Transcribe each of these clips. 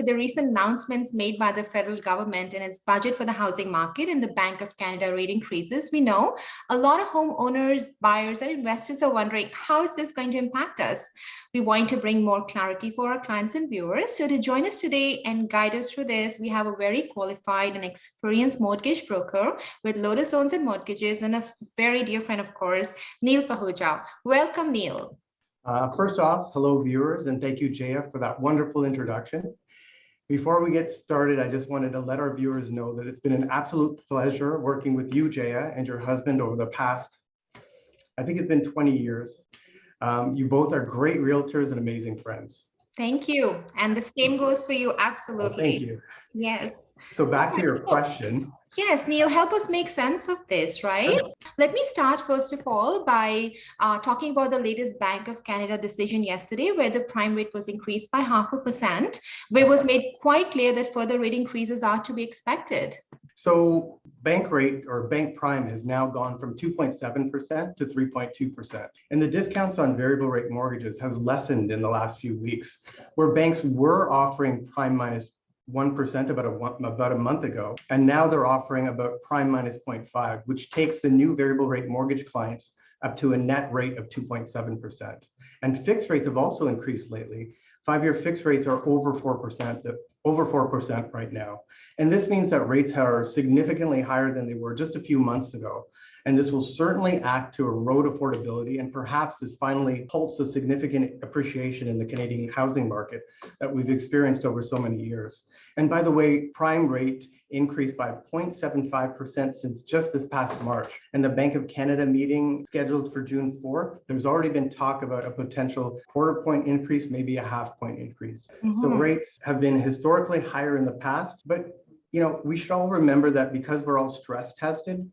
with the recent announcements made by the federal government in its budget for the housing market and the Bank of Canada rate increases, we know a lot of homeowners, buyers, and investors are wondering, how is this going to impact us? We want to bring more clarity for our clients and viewers. So to join us today and guide us through this, we have a very qualified and experienced mortgage broker with Lotus Loans and Mortgages and a very dear friend, of course, Neil Pahuja. Welcome, Neil. First off, hello viewers, and thank you, Jaya, for that wonderful introduction. Before we get started, I just wanted to let our viewers know that it's been an absolute pleasure working with you, Jaya, and your husband over the past, I think it's been 20 years. You both are great realtors and amazing friends. Thank you. And the same goes for you, absolutely. Oh, thank you. Yes. So back to your question. Yes, Neil, help us make sense of this, right? Let me start first of all by talking about the latest Bank of Canada decision yesterday, where the prime rate was increased by 0.5%, where it was made quite clear that further rate increases are to be expected. So bank rate or bank prime has now gone from 2.7% to 3.2%. And the discounts on variable rate mortgages has lessened in the last few weeks, where banks were offering prime minus 1% about a month ago, and now they're offering about prime minus 0.5, which takes the new variable rate mortgage clients up to a net rate of 2.7%. And fixed rates have also increased lately. 5-year fixed rates are over 4% right now. And this means that rates are significantly higher than they were just a few months ago. And this will certainly act to erode affordability, and perhaps this finally halts the significant appreciation in the Canadian housing market that we've experienced over so many years. And by the way, prime rate increased by 0.75% since just this past March. And the Bank of Canada meeting scheduled for June 4th, there's already been talk about a potential quarter-point increase, maybe a half-point increase. So rates have been historically higher in the past, but we should all remember that because we're all stress tested,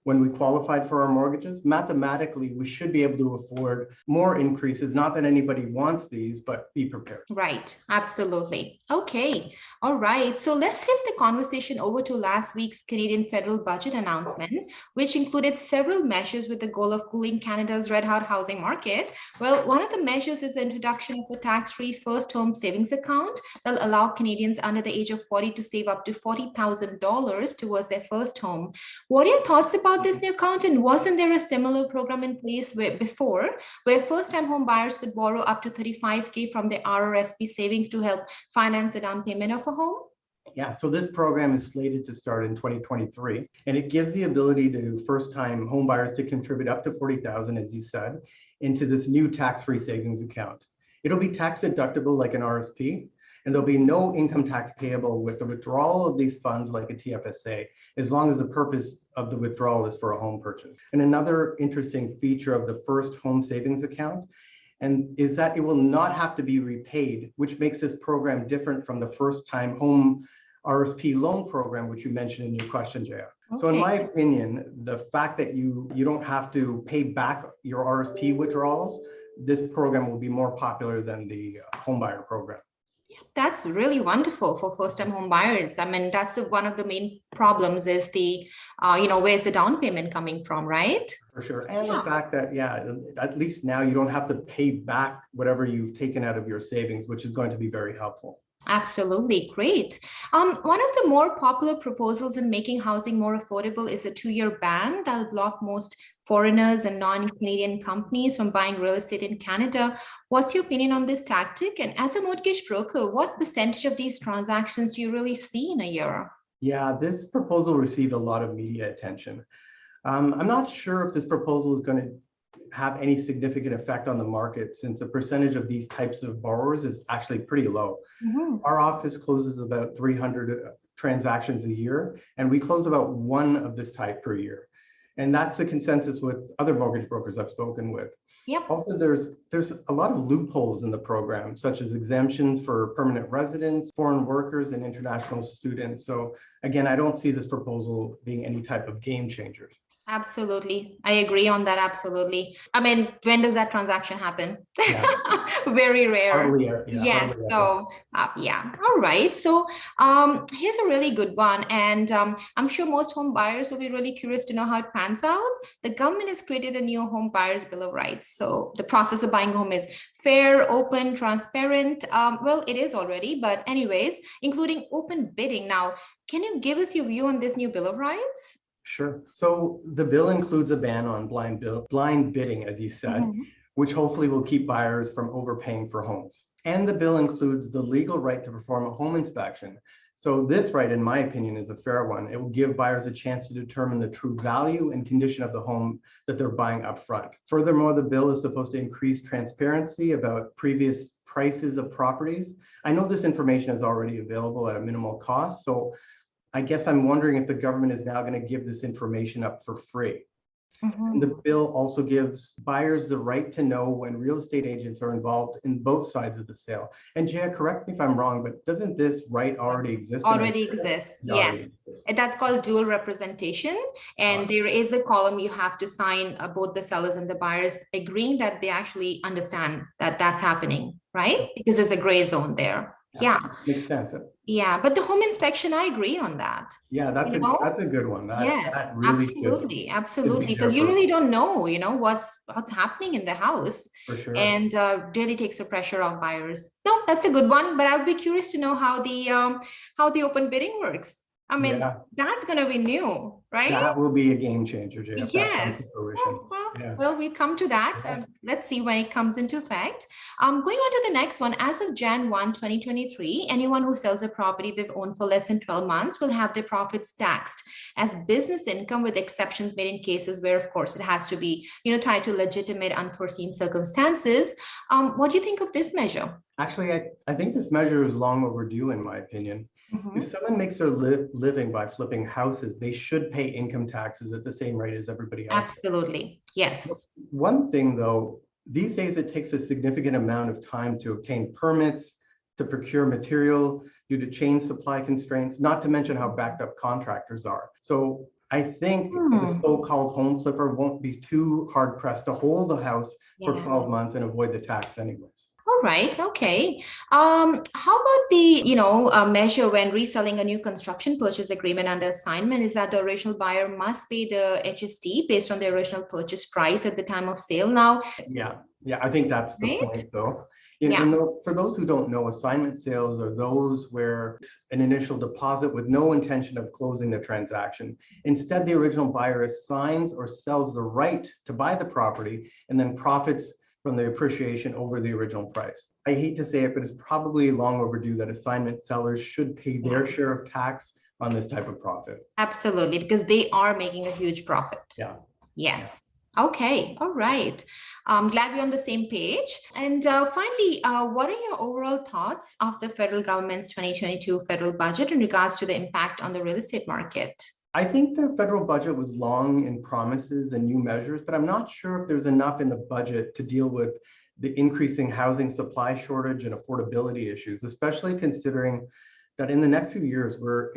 when we qualified for our mortgages, mathematically, we should be able to afford more increases. Not that anybody wants these, but be prepared. Right. Absolutely. Okay. All right. So let's shift the conversation over to last week's Canadian federal budget announcement, which included several measures with the goal of cooling Canada's red-hot housing market. Well, one of the measures is the introduction of a tax-free first home savings account that will allow Canadians under the age of 40 to save up to $40,000 towards their first home. What are your thoughts about this new account, and wasn't there a similar program in place before where first-time home buyers could borrow up to $35,000 from their RRSP savings to help finance the down payment of a home? Yeah, so this program is slated to start in 2023, and it gives the ability to first-time home buyers to contribute up to $40,000, as you said, into this new tax-free savings account. It'll be tax deductible like an RSP, and there'll be no income tax payable with the withdrawal of these funds like a TFSA, as long as the purpose of the withdrawal is for a home purchase. And another interesting feature of the first home savings account is that it will not have to be repaid, which makes this program different from the first time home RSP loan program, which you mentioned in your question, Jaya. Okay. So in my opinion, the fact that you don't have to pay back your RSP withdrawals, this program will be more popular than the homebuyer program. Yeah, that's really wonderful for first-time home buyers. I mean, that's one of the main problems is the, where's the down payment coming from, right? For sure. And the fact that, at least now you don't have to pay back whatever you've taken out of your savings, which is going to be very helpful. Absolutely. Great. One of the more popular proposals in making housing more affordable is a 2-year ban that will block most foreigners and non-Canadian companies from buying real estate in Canada. What's your opinion on this tactic? And as a mortgage broker, what percentage of these transactions do you really see in a year? Yeah, this proposal received a lot of media attention. I'm not sure if this proposal is going to have any significant effect on the market, since the percentage of these types of borrowers is actually pretty low. Our office closes about 300 transactions a year, and we close about 1 of this type per year. And that's the consensus with other mortgage brokers I've spoken with. Yep. Also, there's a lot of loopholes in the program, such as exemptions for permanent residents, foreign workers, and international students. So again, I don't see this proposal being any type of game changer. Absolutely. I agree on that. Absolutely. I mean, when does that transaction happen? Yeah, Very rare. Yes. hardly ever. So, yeah. All right. So, here's a really good one. And I'm sure most home buyers will be really curious to know how it pans out. The government has created a new home buyers bill of rights. So the process of buying a home is fair, open, transparent. Well, it is already, but anyways, including open bidding. Now, can you give us your view on this new bill of rights? Sure. So the bill includes a ban on blind bidding, as you said, Mhm. which hopefully will keep buyers from overpaying for homes. And the bill includes the legal right to perform a home inspection. So this right, in my opinion, is a fair one. It will give buyers a chance to determine the true value and condition of the home that they're buying up front. Furthermore, the bill is supposed to increase transparency about previous prices of properties. I know this information is already available at a minimal cost, so I guess I'm wondering if the government is now going to give this information up for free. And Mhm. the bill also gives buyers the right to know when real estate agents are involved in both sides of the sale. And Jaya, correct me if I'm wrong, but doesn't this right already exist in Already Ontario? exists. It Yes. already exists. And that's called dual representation. And Got it. there is a column you have to sign, both the sellers and the buyers agreeing that they actually understand that that's happening, right? Because there's a gray zone there. Yeah, Yeah. makes sense. Yeah. But the home inspection, I agree on that. Yeah, You know? that's a good one. Yes, That really absolutely, should be absolutely. Because there you for really don't know, what's happening in the house, sure. and really takes the pressure off buyers. No, that's a good one. But I would be curious to know how the open bidding works. I mean, Yeah, that's going to be new, right? that will be a game changer, Jaya, if that comes Yes. to fruition. Oh, well, Yeah. well, we come to that. Yeah. Let's see when it comes into effect. Going on to the next one, as of Jan 1, 2023, anyone who sells a property they've owned for less than 12 months will have their profits taxed as business income, with exceptions made in cases where, of course, it has to be, tied to legitimate unforeseen circumstances. What do you think of this measure? Actually, I think this measure is long overdue, in my opinion. If Mhm. someone makes their living by flipping houses, they should pay income taxes at the same rate as everybody else. Absolutely. Yes. One thing though, these days it takes a significant amount of time to obtain permits, to procure material due to chain supply constraints, not to mention how backed up contractors are. So I think the Hmm. so-called home flipper won't be too hard pressed to hold the house for Yeah. 12 months and avoid the tax anyways. All right. Okay. How about the, measure when reselling a new construction purchase agreement under assignment is that the original buyer must pay the HST based on the original purchase price at the time of sale now, Yeah, I think that's the right? point though. Yeah. For those who don't know, assignment sales are those where an initial deposit with no intention of closing the transaction. Instead, the original buyer assigns or sells the right to buy the property and then profits from the appreciation over the original price. I hate to say it, but it's probably long overdue that assignment sellers should pay Yeah. their share of tax on this type of profit. Absolutely, because they are making a huge profit. Yeah. Yes. Okay. All right. I'm glad we're on the same page. And finally, what are your overall thoughts of the federal government's 2022 federal budget in regards to the impact on the real estate market? I think the federal budget was long in promises and new measures, but I'm not sure if there's enough in the budget to deal with the increasing housing supply shortage and affordability issues, especially considering that in the next few years, we're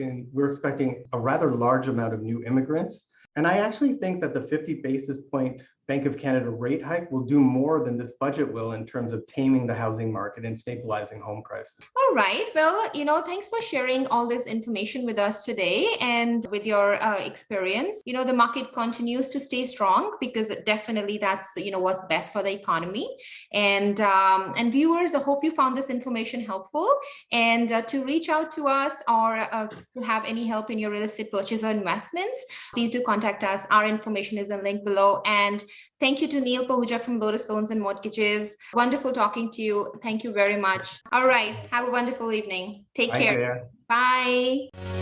expecting a rather large amount of new immigrants. And I actually think that the 50 basis point Bank of Canada rate hike will do more than this budget will in terms of taming the housing market and stabilizing home prices. All right. Well, thanks for sharing all this information with us today and with your experience. The market continues to stay strong because definitely that's, what's best for the economy. And viewers, I hope you found this information helpful. And to reach out to us or to have any help in your real estate purchase or investments, please do contact us. Our information is in the link below. And thank you to Neil Pahuja from Lotus Loans and Mortgages. Wonderful talking to you. Thank you very much. All right. Have a wonderful evening. Take Hi, care. Jaya. Bye.